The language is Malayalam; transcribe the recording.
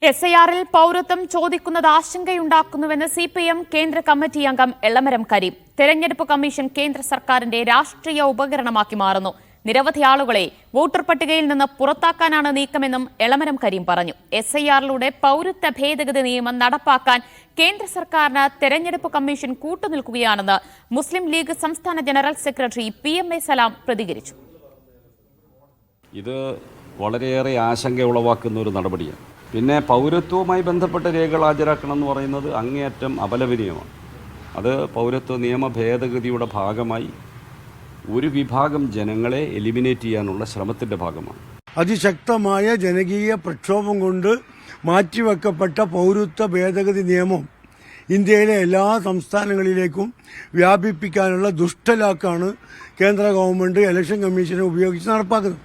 SIR-ൽ പൗരത്വം ചോദിക്കുന്നത് ആശങ്കയുണ്ടാക്കുന്നുവെന്ന് CPM കേന്ദ്ര കമ്മിറ്റി അംഗം എളമരം കരീം. തെരഞ്ഞെടുപ്പ് കമ്മീഷൻ കേന്ദ്ര സർക്കാരിന്റെ രാഷ്ട്രീയ ഉപകരണമാക്കി മാറുന്നു. നിരവധി ആളുകളെ വോട്ടർ പട്ടികയിൽ നിന്ന് പുറത്താക്കാനാണ് നീക്കമെന്നും എളമരം കരീം പറഞ്ഞു. SIR-ലൂടെ പൗരത്വ ഭേദഗതി നിയമം നടപ്പാക്കാൻ കേന്ദ്ര സർക്കാരിന് തെരഞ്ഞെടുപ്പ് കമ്മീഷൻ കൂട്ടുനിൽക്കുകയാണെന്ന് മുസ്ലിം ലീഗ് സംസ്ഥാന ജനറൽ സെക്രട്ടറി PMA സലാം പ്രതികരിച്ചു. ഇത് വളരെയേറെ ആശങ്ക ഉളവാക്കുന്ന ഒരു നടപടിയാണ്. പിന്നെ പൗരത്വവുമായി ബന്ധപ്പെട്ട രേഖകൾ ഹാജരാക്കണം എന്ന് പറയുന്നത് അങ്ങേയറ്റം അപലപനീയമാണ്. അത് പൗരത്വ നിയമ ഭേദഗതിയുടെ ഭാഗമായി ഒരു വിഭാഗം ജനങ്ങളെ എലിമിനേറ്റ് ചെയ്യാനുള്ള ശ്രമത്തിൻ്റെ ഭാഗമാണ്. അതിശക്തമായ ജനകീയ പ്രക്ഷോഭം കൊണ്ട് മാറ്റിവെക്കപ്പെട്ട പൗരത്വ ഭേദഗതി നിയമം ഇന്ത്യയിലെ എല്ലാ സംസ്ഥാനങ്ങളിലേക്കും വ്യാപിപ്പിക്കാനുള്ള ദുഷ്ടലാക്കാണ് കേന്ദ്ര ഗവൺമെന്റ് ഇലക്ഷൻ കമ്മീഷനെ ഉപയോഗിച്ച് നടപ്പാക്കുന്നത്.